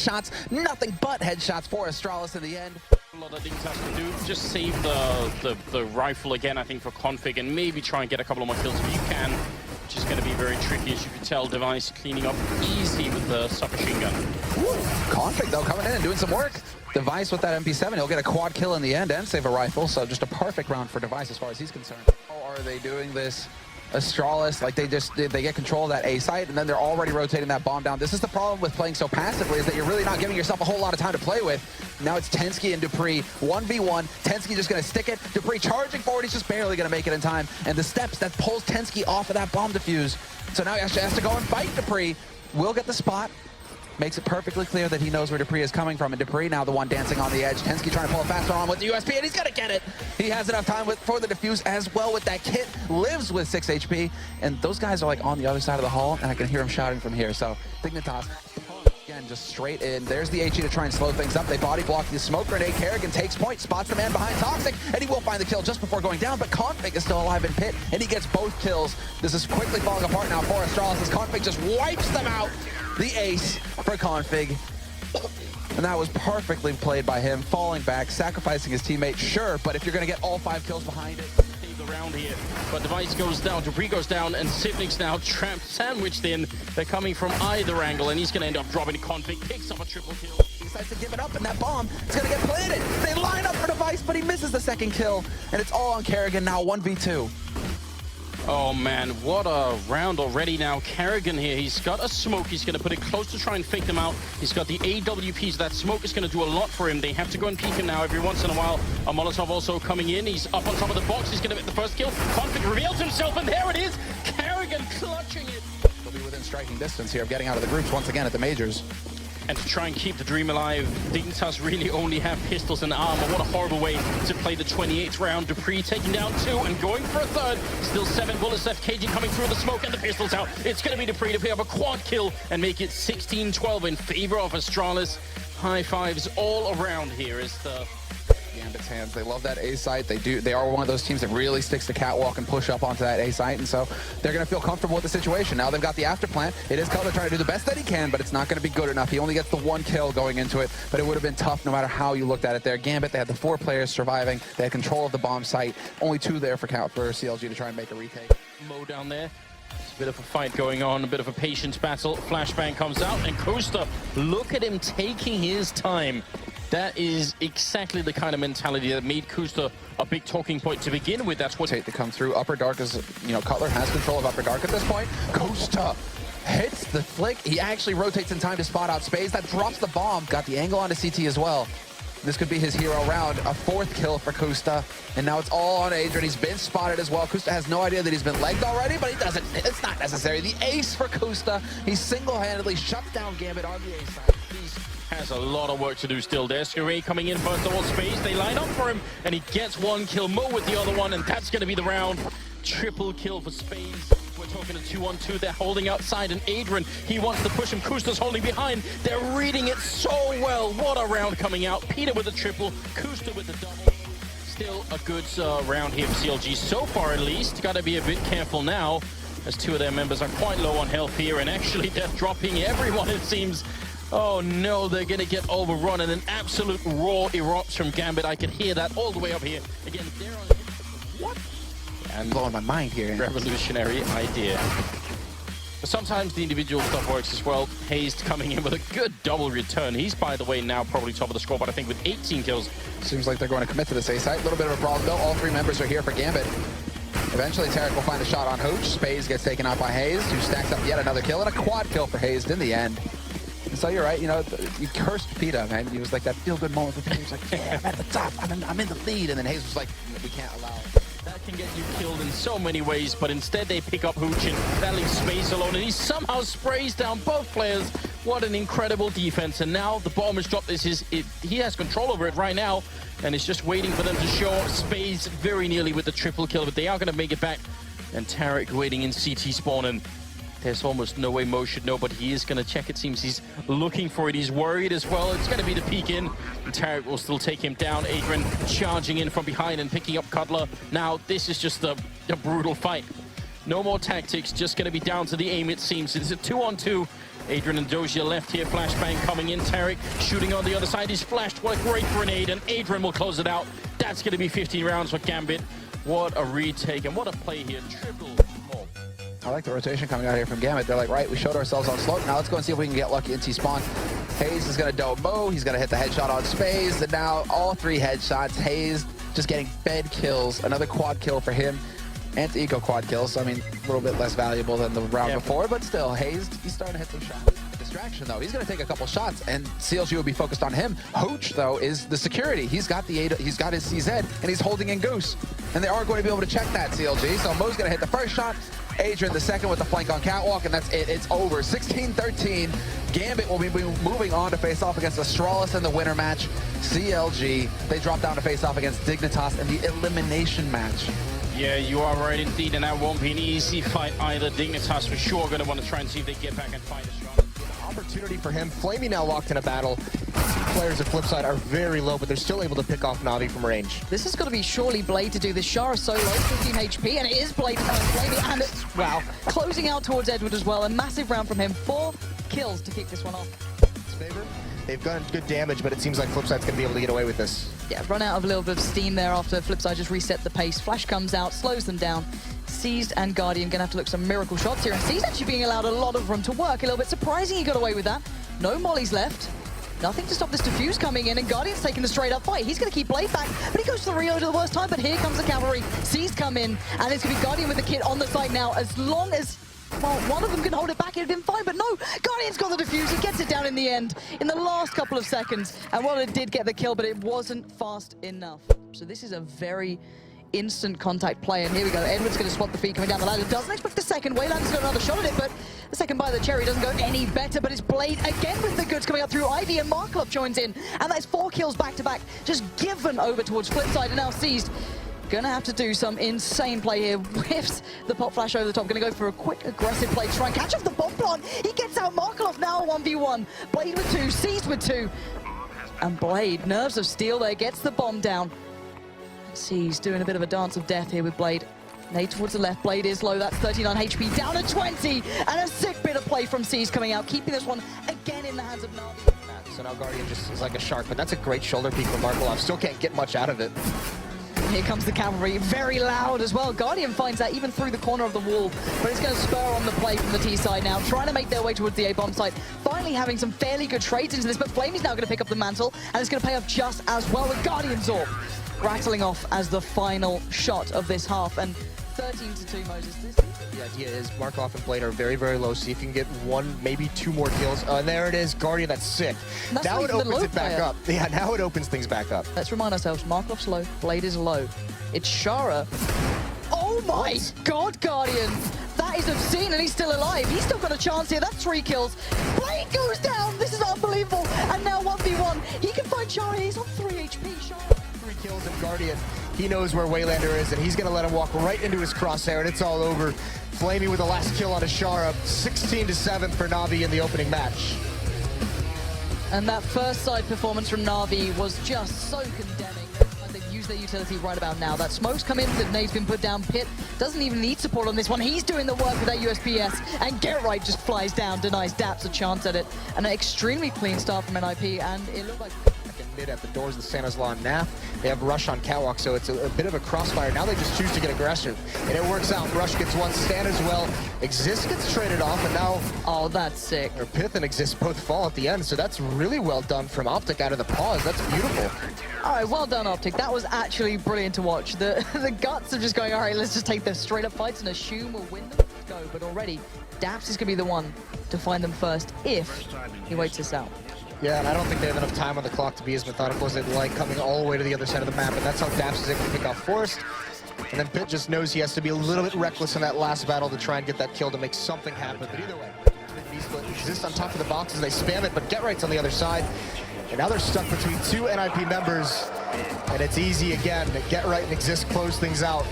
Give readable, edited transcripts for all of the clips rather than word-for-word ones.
headshots, nothing but headshots for Astralis in the end. A lot of things has to do. Just save the rifle again, I think, for Config, and maybe try and get a couple of more kills if you can, which is going to be very tricky, as you can tell. Device cleaning up easy with the submachine gun. Ooh, Config, though, coming in and doing some work. Device with that MP7, he'll get a quad kill in the end and save a rifle, so just a perfect round for Device as far as he's concerned. How are they doing this? Astralis, like they get control of that A site, and then they're already rotating that bomb down. This is the problem with playing so passively, is that you're really not giving yourself a whole lot of time to play with. Now it's Tensky and Dupree, 1v1. Tensky just gonna stick it. Dupree charging forward, he's just barely gonna make it in time. And the steps that pulls Tensky off of that bomb defuse. So now he actually has to go and fight Dupree. Will get the spot. Makes it perfectly clear that he knows where Dupree is coming from, and Dupree now the one dancing on the edge. Tensky trying to pull a fast one on with the USP, and he's gonna get it! He has enough time for the defuse as well with that kit. Lives with 6 HP, and those guys are like on the other side of the hall, and I can hear him shouting from here. So Dignitas, again, just straight in. There's the HE to try and slow things up. They body block the smoke grenade. Kerrigan takes point, spots the man behind Toxic, and he will find the kill just before going down, but Config is still alive in pit, and he gets both kills. This is quickly falling apart now for Astralis as Config just wipes them out. The ace for Config. And that was perfectly played by him, falling back, sacrificing his teammate, sure, but if you're going to get all 5 kills behind it. Save the round here, but Device goes down, Dupree goes down, and Sipnik's now trapped, sandwiched in. They're coming from either angle, and he's going to end up dropping the Config, picks up a triple kill. He decides to give it up, and that bomb is going to get planted. They line up for Device, but he misses the second kill, and it's all on Kerrigan now, 1v2. Oh man, what a round already now. Kerrigan here, he's got a smoke. He's going to put it close to try and fake them out. He's got the AWPs. That smoke is going to do a lot for him. They have to go and peek him now every once in a while. A Molotov also coming in. He's up on top of the box. He's going to get the first kill. Config reveals himself, and there it is. Kerrigan clutching it. He'll be within striking distance here of getting out of the groups once again at the majors. And to try and keep the dream alive, Dignitas really only have pistols and armor. What a horrible way to play the 28th round. Dupree taking down 2 and going for a third. Still 7 bullets left. KG coming through the smoke and the pistols out. It's going to be Dupree to pick up a quad kill and make it 16-12 in favor of Astralis. High fives all around here as the Gambit's hands. They love that A site. They are one of those teams that really sticks to catwalk and push up onto that A site, and so they're going to feel comfortable with the situation. Now they've got the after plant. It is Cutler trying to do the best that he can, but it's not going to be good enough. He only gets the 1 kill going into it, but it would have been tough no matter how you looked at it there. Gambit, they had the 4 players surviving. They had control of the bomb site. Only 2 there for CLG to try and make a retake. Mo down there. It's a bit of a fight going on, a bit of a patience battle. Flashbang comes out, and Costa, look at him taking his time. That is exactly the kind of mentality that made Kusta a big talking point to begin with. That's what to come through. Upper Dark is, Cutler has control of Upper Dark at this point. Costa hits the flick. He actually rotates in time to spot out Space. That drops the bomb. Got the angle onto CT as well. This could be his hero round. A 4th kill for Kusta. And now it's all on Adrian. He's been spotted as well. Kusta has no idea that he's been legged already, but he doesn't. It's not necessary. The ace for Kusta. He single-handedly shuts down Gambit on the ace side. Has a lot of work to do still. There's Scurry coming in first of all. Space, they line up for him, and he gets 1 kill. Mo with the other one, and that's going to be the round. Triple kill for Space. We're talking a 2-on-2. They're holding outside, and Adrian, he wants to push him. Kusta's holding behind. They're reading it so well. What a round coming out. Peter with the triple, Kusta with the double. Still a good round here for CLG so far, at least. Got to be a bit careful now, as 2 of their members are quite low on health here, and actually they're dropping everyone, it seems. Oh no, they're going to get overrun, and an absolute roar erupts from Gambit. I can hear that all the way up here. Again, they're on... What? I'm blowing my mind here. Revolutionary idea. But sometimes the individual stuff works as well. Hayes coming in with a good double return. He's, by the way, now probably top of the score, but I think with 18 kills. Seems like they're going to commit to this A site. A little bit of a problem, though. All 3 members are here for Gambit. Eventually, TYREX will find a shot on Hooch. Spaze gets taken out by Hayes, who stacks up yet another kill, and a quad kill for Hayes in the end. And so you're right, you cursed Peta, man. He was like that feel-good moment for Peta. He was like, yeah, I'm at the top, I'm in the lead. And then Hayes was like, we can't allow it. That can get you killed in so many ways, but instead they pick up Hooch, and that leaves Space alone, and he somehow sprays down both players. What an incredible defense, and now the bomb is dropped. He has control over it right now, and it's just waiting for them to show up. Space very nearly with the triple kill, but they are going to make it back. And TYREX waiting in CT spawn, and there's almost no way Mo should know, but he is going to check. It seems he's looking for it. He's worried as well. It's going to be the peek in. And TYREX will still take him down. Adrian charging in from behind and picking up Cutler. Now, this is just a brutal fight. No more tactics, just going to be down to the aim, it seems. It's a 2-on-2, Adrian and Dozier left here. Flashbang coming in. TYREX shooting on the other side. He's flashed. What a great grenade. And Adrian will close it out. That's going to be 15 rounds for Gambit. What a retake and what a play here. Triple more. I like the rotation coming out here from Gambit. They're like, right, we showed ourselves on slope. Now let's go and see if we can get lucky in T-spawn. Hayes is going to dope Mo. He's going to hit the headshot on Space. And now all 3 headshots. Hayes just getting bed kills. Another quad kill for him. Anti-eco quad kills. So, I mean, a little bit less valuable than the round before. But still, Hayes, he's starting to hit some shots. Distraction, though. He's going to take a couple shots. And CLG will be focused on him. Hooch, though, is the security. He's got his CZ. And he's holding in Goose. And they are going to be able to check that, CLG. So Mo's going to hit the first shot. Adrian the second with the flank on Catwalk, and that's it. It's over. 16-13. Gambit will be moving on to face off against Astralis in the winner match. CLG, they drop down to face off against Dignitas in the elimination match. Yeah, you are right indeed, and that won't be an easy fight either. Dignitas for sure going to want to try and see if they get back and fight a shot. Opportunity for him. Flamey now locked in a battle. Players at Flipside are very low, but they're still able to pick off Na'Vi from range. This has got to be surely Blade to do this. Shara so low, 15 HP, and it is Blade Flamey, and it's, wow, closing out towards Edward as well. A massive round from him. 4 kills to kick this one off. Favor. They've gotten good damage, but it seems like Flipside's going to be able to get away with this. Yeah, run out of a little bit of steam there after Flipside just reset the pace. Flash comes out, slows them down. Seized and Guardian going to have to look some miracle shots here. And Seized actually being allowed a lot of room to work. A little bit surprising he got away with that. No mollies left. Nothing to stop this defuse coming in, and Guardian's taking the straight up fight. He's going to keep Blade back, but he goes to the reload at the worst time. But here comes the cavalry. Seized come in, and it's going to be Guardian with the kit on the site now. As long as, well, one of them can hold it back, it'd been fine, but no, Guardian's got the defuse. He gets it down in the end, in the last couple of seconds. And well, it did get the kill, but it wasn't fast enough. So this is a very instant contact play, and here we go. Edward's going to spot the feed coming down the ladder. Doesn't expect the second. Wayland's got another shot at it, but the second by the cherry doesn't go any better, but it's Blade again with the goods coming up through Ivy, and Markov joins in, and that's 4 kills back to back, just given over towards Flipside, and now Seized. Gonna have to do some insane play here. Whiffs the pop flash over the top. Gonna go for a quick, aggressive play to try and catch off the bomb plant. He gets out Markov now 1v1. Blade with 2, Seized with 2. And Blade, nerves of steel there, gets the bomb down. Seized doing a bit of a dance of death here with Blade. Nade towards the left, Blade is low, that's 39 HP, down to 20, and a sick bit of play from Seized coming out, keeping this one again in the hands of Na'Vi. So now Guardian just is like a shark, but that's a great shoulder peek from Markov. Still can't get much out of it. Here comes the cavalry, very loud as well. Guardian finds that even through the corner of the wall, but it's going to spur on the play from the T side now, trying to make their way towards the A-bomb site. Finally having some fairly good trades into this, but Flamey's now going to pick up the mantle, and it's going to pay off just as well with Guardian Zorb rattling off as the final shot of this half. And 13-2, Moses. The idea is Markov and Blade are very, very low. See if you can get 1, maybe 2 more kills. And there it is, Guardian, that's sick. That's now it opens it back player. up. Yeah, now it opens things back up. Let's remind ourselves, Markov's low, Blade is low. It's Shara. Oh my god, Guardian! That is obscene, and he's still alive. He's still got a chance here. That's 3 kills. Blade goes down. This is unbelievable. And now 1v1. He can find Shara. He's on 3 HP. Shara. 3 kills and Guardian. He knows where Waylander is, and he's going to let him walk right into his crosshair, and it's all over. Flamey with the last kill on Ashara. 16-7 for Na'Vi in the opening match. And that first side performance from Na'Vi was just so condemning. They've used their utility right about now. That smoke's come in, the nade's been put down. Pit doesn't even need support on this one. He's doing the work with that USPS, and Get Right just flies down, denies Daps a chance at it. And an extremely clean start from NIP, and it looked like mid at the doors of the Santa's Law and NAF. They have Rush on Catwalk, so it's a bit of a crossfire. Now they just choose to get aggressive, and it works out. Rush gets 1, Stan as well. Exist gets traded off, and now... Oh, that's sick. Or Pith and Exist both fall at the end, so that's really well done from Optic out of the pause. That's beautiful. All right, well done, Optic. That was actually brilliant to watch. The guts of just going, all right, let's just take the straight-up fights and assume we'll win them. Let's go. But already, Daps is going to be the one to find them first if he waits this out. Yeah, and I don't think they have enough time on the clock to be as methodical as they'd like, coming all the way to the other side of the map, and that's how Daps is able to pick off Forest. And then Pitt just knows he has to be a little bit reckless in that last battle to try and get that kill to make something happen. But either way, Exist on top of the boxes, they spam it, but Get Right's on the other side. And now they're stuck between 2 NIP members, and it's easy again. Get Right and Exist close things out.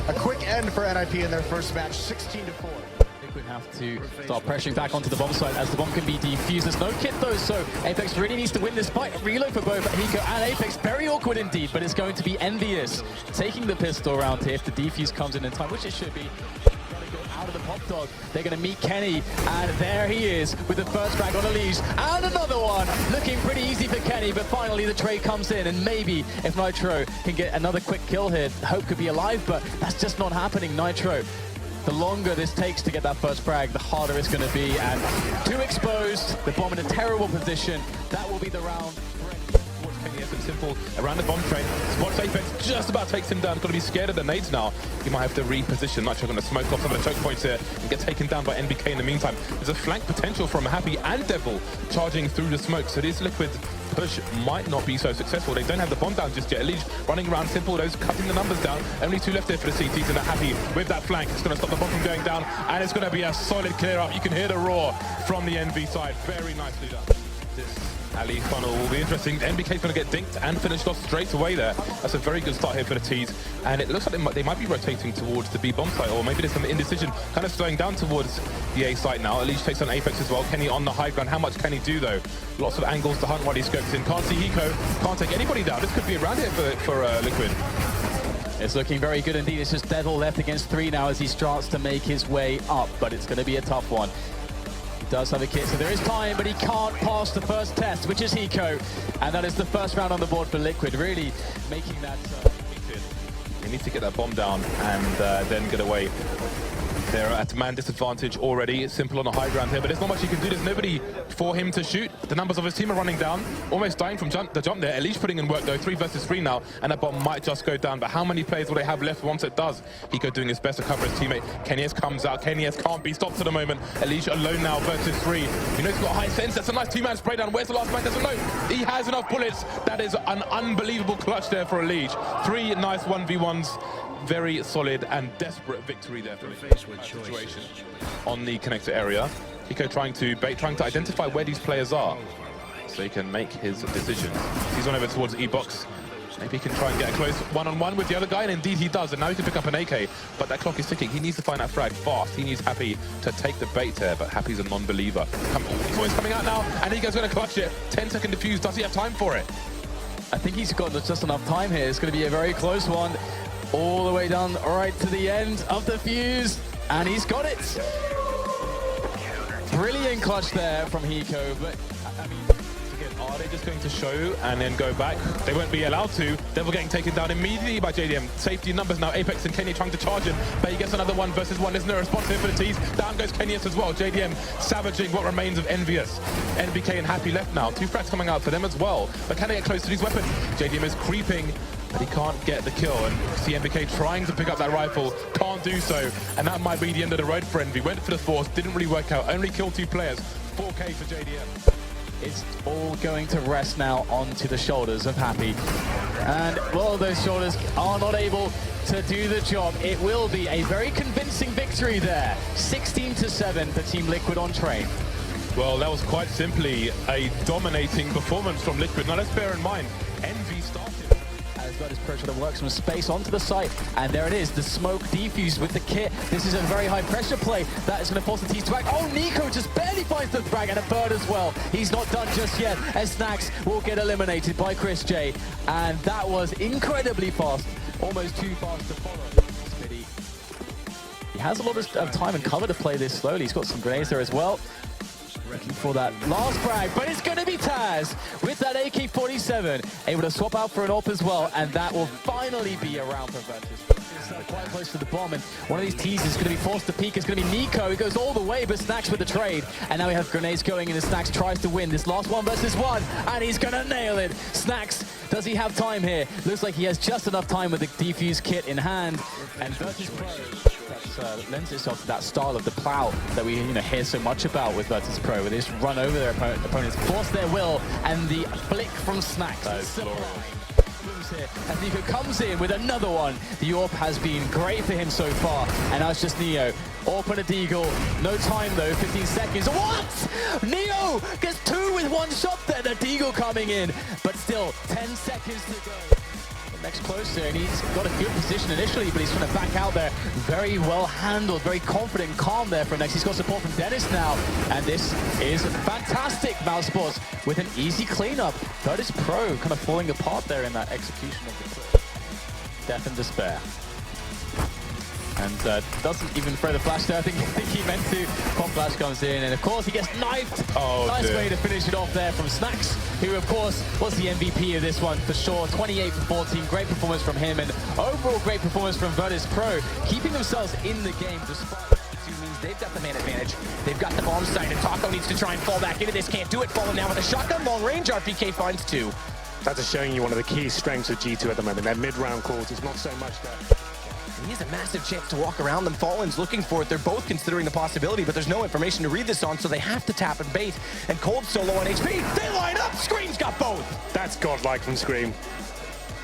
A quick end for NIP in their first match, 16-4. Would have to start pressuring back onto the bomb site as the bomb can be defused. There's no kit though, so Apex really needs to win this fight. Reload for both Hiko and Apex. Very awkward indeed, but it's going to be Envious taking the pistol around here if the defuse comes in time, which it should be. Gotta go out of the pop dog. They're going to meet Kenny, and there he is with the first frag on a leash. And another one, looking pretty easy for Kenny, but finally the trade comes in, and maybe if Nitro can get another quick kill here, Hope could be alive, but that's just not happening. Nitro, the longer this takes to get that first frag, the harder it's going to be, and too exposed, the bomb in a terrible position. That will be the round. Simple around the bomb train. Spots Apex, just about takes him down. Got to be scared of the nades now. He might have to reposition. Nitro going to smoke off some of the choke points here and get taken down by NBK in the meantime. There's a flank potential from Happy and Devil charging through the smoke, so this Liquid push might not be so successful. They don't have the bomb down just yet. Leech running around Simple, those cutting the numbers down. Only 2 left there for the CTs, and they're Happy with that flank. It's going to stop the bomb from going down, and it's going to be a solid clear up. You can hear the roar from the NV side. Very nicely done. This alley funnel will be interesting. NBK's going to get dinked and finished off straight away there. That's a very good start here for the T's. And it looks like they might be rotating towards the B bomb site, or maybe there's some indecision kind of slowing down towards the A site now. Leech takes on Apex as well. Kenny on the high ground. How much can he do though? Lots of angles to hunt while he scopes in. Can't see Hiko. Can't take anybody down. This could be around here for Liquid. It's looking very good indeed. It's just Devil left against 3 now as he starts to make his way up, but it's going to be a tough one. Does have a kit, so there is time, but he can't pass the first test, which is Hiko, and that is the first round on the board for Liquid, really making that He needs to get that bomb down and then get away. They're at man disadvantage already. Simple on the high ground here, but there's not much he can do. There's nobody for him to shoot. The numbers of his team are running down, almost dying from the jump there. At least putting in work though, 3 versus 3 now, and that bomb might just go down. But how many players will they have left once it does? Hiko doing his best to cover his teammate. Kenyes comes out. Kenyes can't be stopped at the moment. At least alone now versus 3. You know he's got high sense. That's a nice 2-man spray down. Where's the last man? Doesn't know. He has enough bullets. That is an unbelievable clutch there for Leech. 3 nice 1v1s. Very solid and desperate victory there for the situation on the connector area. Hiko trying to identify where these players are so he can make his decision. He's on over towards E-Box. Maybe he can try and get a close one-on-one with the other guy, and indeed he does, and now he can pick up an AK, but that clock is ticking. He needs to find that frag fast. He needs Happy to take the bait there, but Happy's a non-believer. He's always coming out now, and Hiko's going to clutch it. 10-second defuse. Does he have time for it? I think he's got just enough time here. It's going to be a very close one. All the way down right to the end of the fuse, and he's got it. Brilliant clutch there from Hiko, but I mean, again, are they just going to show and then go back? They won't be allowed to. Devil getting taken down immediately by JDM. Safety numbers now. Apex and Kenny trying to charge him, but he gets another 1 versus 1. There's no response here for the T's. Down goes Kenyes as well. JDM savaging what remains of Envious. NBK and Happy left now. 2 frags coming out for them as well. But can they get close to these weapons? JDM is creeping, but he can't get the kill, and see NBK trying to pick up that rifle, can't do so, and that might be the end of the road for Envy. Went for the force, didn't really work out, only killed 2 players, 4K for JDM. it's all going to rest now onto the shoulders of Happy. And well, those shoulders are not able to do the job. It will be a very convincing victory there. 16-7 for Team Liquid on Train. Well, that was quite simply a dominating performance from Liquid. Now let's bear in mind, Envy started. As Virtus Pro trying to work some space onto the site, and there it is, the smoke defused with the kit. This is a very high pressure play that is going to force the T's to act. Oh, Nico just barely finds the frag, and a bird as well. He's not done just yet, as Snax will get eliminated by Chris J, and that was incredibly fast, almost too fast to follow. Spitty. He has a lot of time and cover to play this slowly. He's got some grenades there as well. Looking for that last frag, but it's going to be Taz with that AK-47, able to swap out for an AWP as well, and that will finally be around for Virtus. Quite close to the bomb, and one of these T's is going to be forced to peek. It's going to be Nico. He goes all the way, but Snax with the trade, and now we have grenades going in as Snax tries to win this last 1 versus 1, and he's going to nail it. Snax, does he have time here? Looks like he has just enough time with the defuse kit in hand, and Virtus Pro lends itself to that style of the plow that we hear so much about with Virtus Pro, where they just run over their opponents, force their will, and the flick from Snax. That is glorious. Here as Nico comes in with another one. The AWP has been great for him so far, and now it's just Neo. AWP and a Deagle. No time though, 15 seconds. What? Neo gets 2 with 1 shot there. The Deagle coming in, but still 10 seconds to go. Next closer, and he's got a good position initially, but he's trying to back out there. Very well handled, very confident and calm there from Next. He's got support from Dennis now, and this is fantastic. Mousesports with an easy cleanup. Virtus Pro kind of falling apart there in that execution of the play. Death and despair. And doesn't even throw the flash there. I think he meant to. Pop flash comes in, and of course he gets knifed. Oh, nice dear. way to finish it off there from Snacks, who of course was the MVP of this one for sure. 28 for 14, great performance from him, and overall great performance from Virtus Pro, keeping themselves in the game despite. Means they've got the man advantage. They've got the bomb site, and Taco needs to try and fall back into this. Can't do it. Falling down with a shotgun. Long range. RPK finds 2. That's just showing you one of the key strengths of G2 at the moment. Their mid-round calls is not so much there. He has a massive chance to walk around them. Fallen's looking for it. They're both considering the possibility, but there's no information to read this on, so they have to tap and bait. And Cold solo on HP. They line up. Scream's got both. That's godlike from Scream.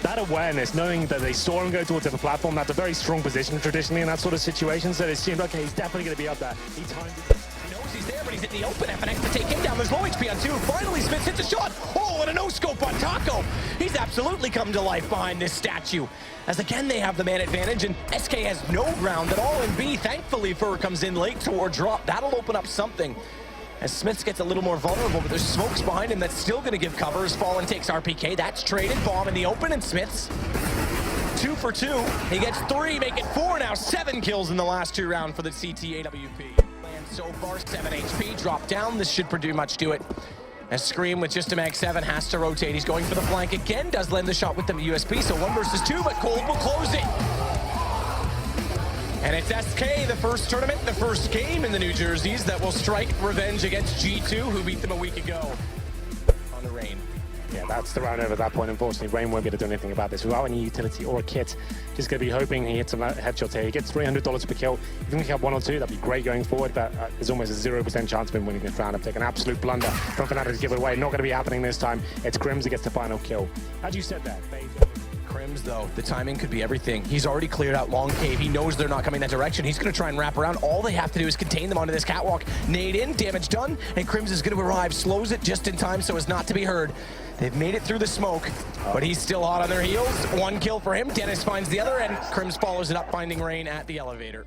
That awareness, knowing that they saw him go towards the platform, that's a very strong position traditionally in that sort of situation, so it seemed, okay, he's definitely going to be up there. He timed it. He knows he's there, but he's in the open. FNX to take him down. There's low HP on 2. Finally, Smith hits a shot. Oh, and a no-scope on Taco. He's absolutely come to life behind this statue. As again, they have the man advantage, and SK has no ground at all in B. Thankfully, Fur comes in late toward drop. That'll open up something. As Smiths gets a little more vulnerable, but there's smokes behind him that's still going to give cover as Fallen takes RPK. That's traded. Bomb in the open, and Smiths 2 for 2. He gets 3, make it 4 now. 7 kills in the last 2 rounds for the CT AWP. And so far, 7 HP. Drop down. This should pretty much do it. As Scream with just a mag 7 has to rotate. He's going for the flank again. Does land the shot with the USP, so 1 versus 2, but Cold will close it. And it's SK, the first tournament, the first game in the New Jerseys that will strike revenge against G2, who beat them a week ago on the Rain. Yeah, that's the round over at that point. Unfortunately, Rain won't be able to do anything about this without any utility or a kit. Just going to be hoping he hits some headshots here. He gets $300 per kill. If he can have 1 or 2, that'd be great going forward. But there's almost a 0% chance of him winning this round. I've taken an absolute blunder from Fnatic to give it away. Not going to be happening this time. It's Crims who gets the final kill. As you said there, Crims, though, the timing could be everything. He's already cleared out Long Cave. He knows they're not coming that direction. He's going to try and wrap around. All they have to do is contain them onto this catwalk. Nade in, damage done, and Crims is going to arrive. Slows it just in time so as not to be heard. They've made it through the smoke, but he's still hot on their heels. 1 kill for him. Dennis finds the other, and Crims follows it up, finding Rain at the elevator.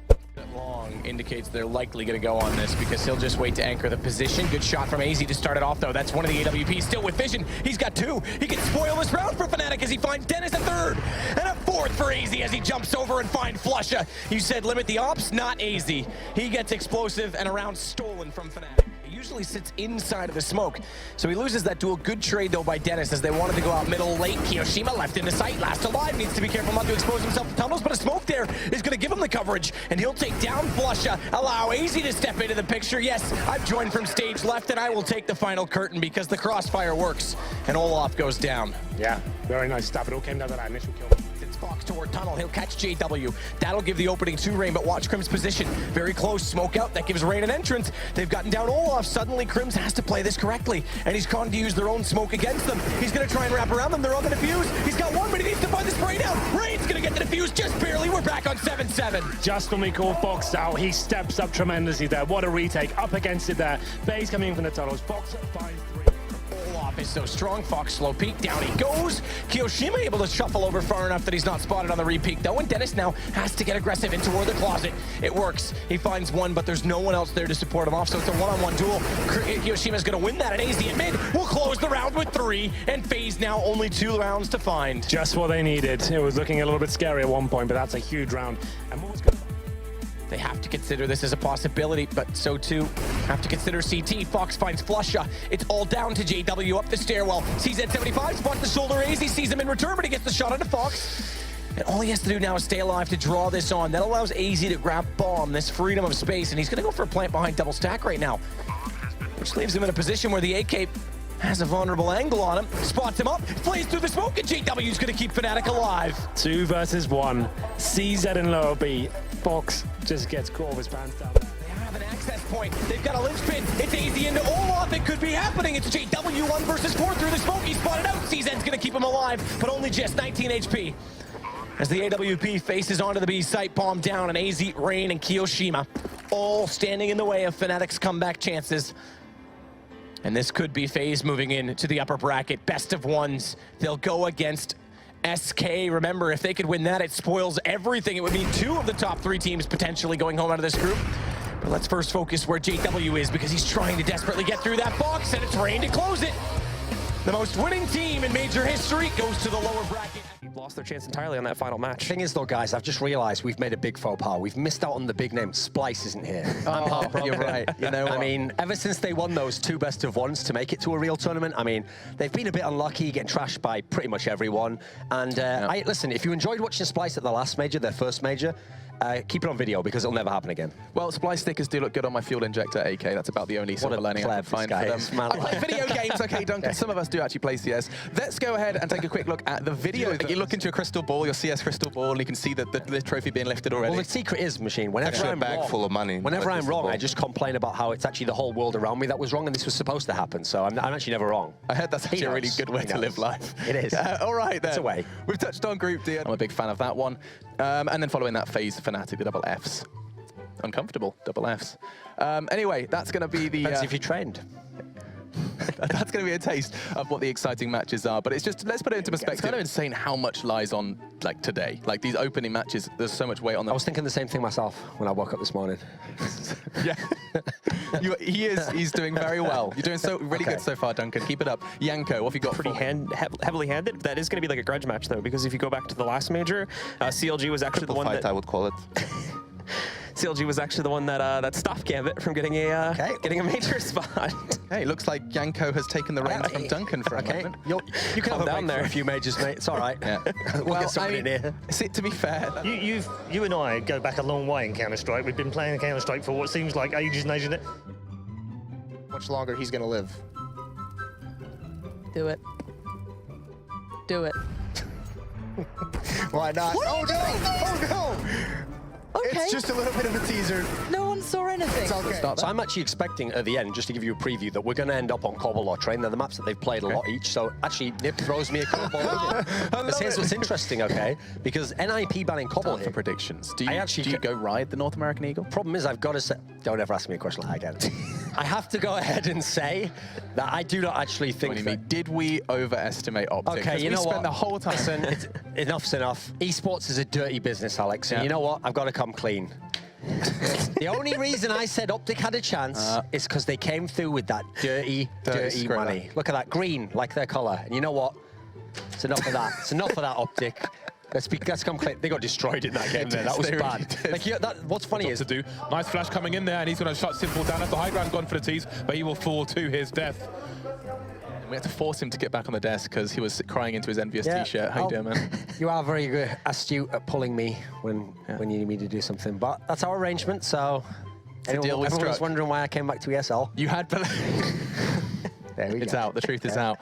Long indicates they're likely going to go on this because he'll just wait to anchor the position. Good shot from AZ to start it off, though. That's one of the AWPs still with vision. He's got 2. He can spoil this round for Fnatic as he finds Dennis a 3rd. And a 4th for AZ as he jumps over and finds Flusha. You said limit the ops, not AZ. He gets explosive and a round stolen from Fnatic. He usually sits inside of the smoke, so he loses that duel. Good trade, though, by Dennis as they wanted to go out middle late. Kiyoshima left into sight. Last alive needs to be careful not to expose himself to tunnels, but a smoke there is going to give him the coverage, and he'll take down Flusha. Allow AZ to step into the picture. Yes, I've joined from stage left, and I will take the final curtain because the crossfire works, and Olaf goes down. yeah, very nice stuff. It all came down to that initial kill. It's Fox toward tunnel. He'll catch JW. That'll give the opening to Rain, but watch Crim's position. Very close. Smoke out. That gives Rain an entrance. They've gotten down Olaf. Suddenly, Crims has to play this correctly, and he's going to use their own smoke against them. He's going to try and wrap around them. They're on the defuse. He's got 1, but he needs to find the spray down. Rain's going to get the defuse just barely. We're back on 7-7. Just when we call Fox out, he steps up tremendously there. What a retake. Up against it there. Bays coming in from the tunnels. Fox finds 3. Olaf is so strong. Fox slow peek. Down he goes. Kiyoshima able to shuffle over far enough that he's not spotted on the re-peek, though, and Dennis now has to get aggressive in toward the closet. It works. He finds 1, but there's no one else there to support him off, so it's a one-on-one duel. Kiyoshima's going to win that, and AZ at mid will close the round with 3, and FaZe now only 2 rounds to find. Just what they needed. It was looking a little bit scary at one point, but that's a huge round. And what was good? They have to consider this as a possibility, but so too have to consider CT. Fox finds Flusha. It's all down to JW up the stairwell. CZ75 spots the shoulder. AZ sees him in return, but he gets the shot onto Fox. And all he has to do now is stay alive to draw this on. That allows AZ to grab bomb, this freedom of space, and he's going to go for a plant behind double stack right now, which leaves him in a position where the AK has a vulnerable angle on him, spots him up, flays through the smoke, and JW's going to keep Fnatic alive. 2 versus 1. CZ in lower B. Fox just gets caught with his pants down. They have an access point. They've got a linchpin. It's AZ into Olaf. It could be happening. It's JW 1 versus 4 through the smoke. He's spotted out. CZ's going to keep him alive, but only just 19 HP. As the AWP faces onto the B site, palm down, and AZ, Rain, and Kiyoshima all standing in the way of Fnatic's comeback chances. And this could be FaZe moving in to the upper bracket. Best of 1s. They'll go against SK. Remember, if they could win that, it spoils everything. It would mean 2 of the top 3 teams potentially going home out of this group. But let's first focus where JW is, because he's trying to desperately get through that box, and it's Rain to close it. The most winning team in Major history goes to the lower bracket. lost their chance entirely on that final match. Thing is, though, guys, I've just realized we've made a big faux pas. We've missed out on the big name. Splice isn't here. I'm heartbroken. You're right. You know what? I mean, ever since they won those 2 best-of-1s to make it to a real tournament, I mean, they've been a bit unlucky, getting trashed by pretty much everyone. And listen, if you enjoyed watching Splice at the last major, their first major, keep it on video because it'll never happen again. Well, Splice stickers do look good on my fuel injector AK. That's about the only silver lining I can find for them. I play video games, okay, Duncan. Some of us do actually play CS. Let's go ahead and take a quick look at the video. You look into your crystal ball, your CS crystal ball, and you can see the trophy being lifted already. Well, the secret is, Machine, whenever I'm bag wrong, full of money. Whenever I'm wrong, I just complain about how it's actually the whole world around me that was wrong and this was supposed to happen. So I'm actually never wrong. I heard that's actually a really good way to live life. It is. All right, then. It's a way. We've touched on Group D. I'm a big fan of that one. And then following that, FaZe Fnatic, the double Fs. Uncomfortable, double Fs. Anyway, that's going to be the... Depends if you trained. That's going to be a taste of what the exciting matches are. But it's just, let's put it into perspective. It's kind of insane how much lies on, like, today. Like, these opening matches, there's so much weight on them. I was thinking the same thing myself when I woke up this morning. Yeah. He's doing very well. You're doing really good so far, Duncan. Keep it up. Yanko, what have you got? Pretty heavily handed. That is going to be like a grudge match, though, because if you go back to the last major, CLG was actually the one fight, I would call it. CLG was actually the one that stopped Gambit from getting a major spot. Hey, looks like Yanko has taken the reins from Duncan for a moment. You can have down there a few majors, mate. It's all right. Yeah. Well, I mean, to be fair, you and I go back a long way in Counter-Strike. We've been playing Counter-Strike for what seems like ages and ages. Much longer he's going to live. Do it. Do it. Why not? Oh, no! Oh, no! Okay. It's just a little bit of a teaser. No one saw anything. It's okay. So I'm actually expecting at the end, just to give you a preview, that we're going to end up on Cobble or Train. They're the maps that they've played a lot each. So actually, Nip throws me a curveball. Because here's what's interesting, okay? Because NIP banning Cobble for predictions. Do you do go ride the North American Eagle? Problem is, I've got to say, don't ever ask me a question like that again. I have to go ahead and say that I do not actually think that... Did we overestimate optics? Okay, you know what? We spent the whole time... Listen, enough's enough. Esports is a dirty business, Alex. And you know what? I've got to come clean. The only reason I said Optic had a chance is because they came through with that dirty money. Look at that, green, like their color. And you know what? It's enough of that. It's enough of that, Optic. Let's come clean. They got destroyed in that game there. That was bad. Like, what's funny is... Nice flash coming in there, and he's going to shut Simple down. As the high ground gone for the tease, but he will fall to his death. We had to force him to get back on the desk because he was crying into his envious t-shirt. How you doing, man? You are very good, astute at pulling me when you need me to do something. But that's our arrangement, so... Everyone was wondering why I came back to ESL. You had... It's out. The truth is out.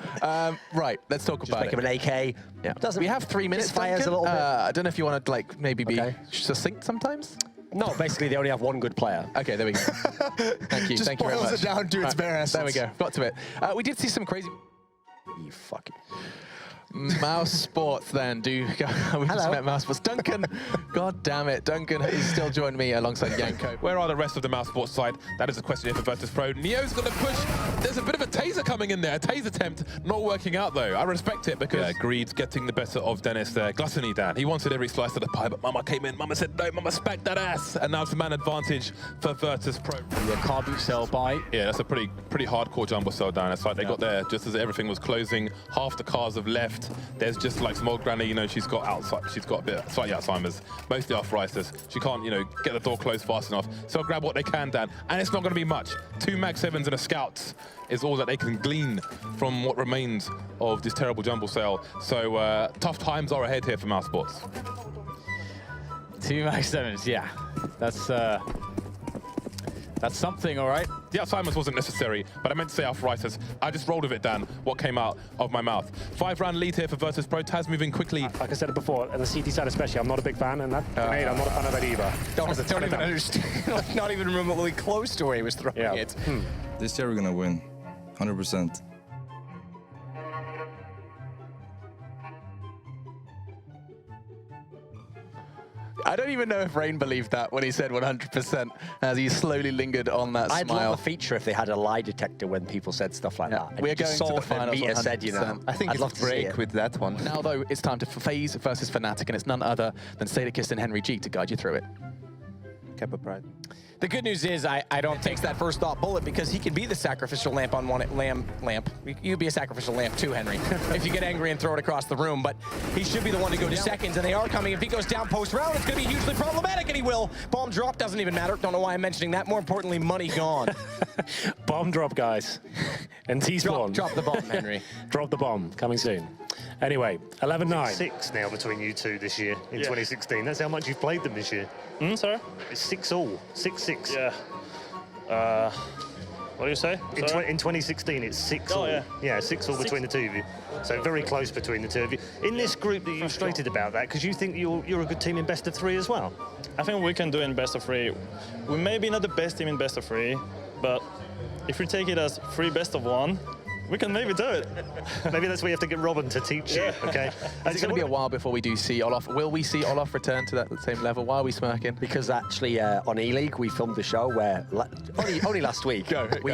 Right, let's talk about it. Just make him an AK. Yeah. We have 3 minutes. Fires a little bit. I don't know if you want to like maybe be succinct sometimes. No, basically they only have one good player. Okay, there we go. Thank you. Just Thank you very much. boils it down to its bare essence. There we go. Got to it. We did see some crazy. You fucking. Mouse Sports then. We just met Mouse Sports. Duncan, god damn it. Duncan is still joining me alongside Yanko. Where are the rest of the Mouse Sports side? That is a question here for Virtus Pro. Neo's going to push. There's a bit of a taser coming in there. A taser attempt not working out though. I respect it because Greed's getting the better of Dennis there. Gluttony Dan. He wanted every slice of the pie, but Mama came in. Mama said no. Mama spanked that ass. And now it's a man advantage for Virtus Pro. Yeah, car boot cell by. Yeah, that's a pretty hardcore jumbo cell down. It's like they got there just as everything was closing. Half the cars have left. There's just like small granny, you know, she's got a bit slightly Alzheimer's, mostly arthritis. She can't, you know, get the door closed fast enough. So grab what they can, Dan, and it's not going to be much. 2 Mag 7s and a Scout is all that they can glean from what remains of this terrible jumble cell. So tough times are ahead here for Mouse Sports. 2 Mag 7s, yeah. That's something, all right? The Alzheimer's wasn't necessary, but I meant to say arthritis. I just rolled with it, Dan, what came out of my mouth. 5-round lead here for Virtus Pro. Taz moving quickly. Like I said before, on the CT side especially, I'm not a big fan, and that grenade, I'm not a fan of that either. Don't even understand. Like, not even remotely close to where he was throwing it. This year we're going to win, 100%. I don't even know if Rain believed that when he said 100%, as he slowly lingered on that smile. I'd love a feature if they had a lie detector when people said stuff like that. We're going to the finals 100%. Said, you know, I think I'd love it's to break with that one. Now, though, it's time for FaZe versus Fnatic, and it's none other than Sadakist and Henry G to guide you through it. Kepper Pride. The good news is I don't take that first thought bullet because he can be the sacrificial lamp on one lamp. You'd be a sacrificial lamp too, Henry, if you get angry and throw it across the room. But he should be the one to go to seconds, and they are coming. If he goes down post round, it's going to be hugely problematic, and he will. Bomb drop doesn't even matter. Don't know why I'm mentioning that. More importantly, money gone. Bomb drop, guys. And T-spawn. Drop the bomb, Henry. Drop the bomb. Coming soon. Anyway, 11-9. 6 now between you two this year in 2016. That's how much you've played them this year. Sorry? It's 6-all. 6-6. Yeah. What do you say? In 2016, it's 6-all. Oh, yeah. Yeah, 6-all between the two of you. So very close between the two of you. In this group that you've frustrated about that, because you think you're a good team in best of 3 as well? I think we can do in best of 3. We may be not the best team in best of 3, but if we take it as 3 best of 1, we can maybe do it. Maybe that's where you have to get Robin to teach you, okay? Is it going to be a while before we do see Olof? Will we see Olof return to that same level? Why are we smirking? Because actually on E-League, we filmed a show where, only last week, we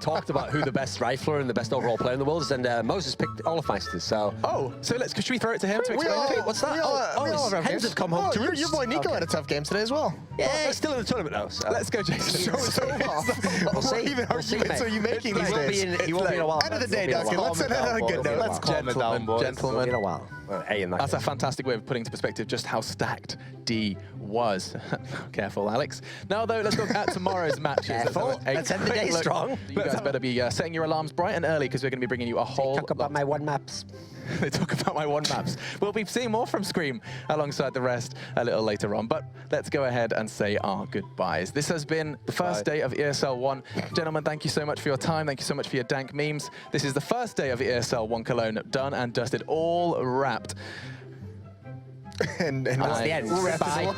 talked about who the best rifler and the best overall player in the world is, and Moses picked Olafmeister, so... Oh, so should we throw it to him to explain? What's that? His hens have come home to roost. Your boy Nico had a tough game today as well. Yeah, he's still in the tournament now, so... Let's go, Jason. We'll see. What even arguments are you making these days? He won't be in a while. End of the day, Duncan, let's end on a good note. Let's calm it down, boys. Gentlemen. In a while. That's a fantastic way of putting into perspective just how stacked D was. Careful, Alex. Now, though, let's look at tomorrow's matches. Careful. Let's end the day strong. You guys better be setting your alarms bright and early because we're going to be bringing you a whole Talk about my one maps. They talk about my one maps. We'll be seeing more from Scream alongside the rest a little later on. But let's go ahead and say our goodbyes. This has been the first day of ESL One. Gentlemen, thank you so much for your time. Thank you so much for your dank memes. This is the first day of ESL One Cologne done and dusted, all wrapped. and that's the end. Bye.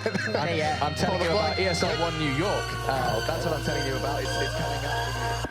I'm telling you about ESL One New York. That's what I'm telling you about. It's coming up.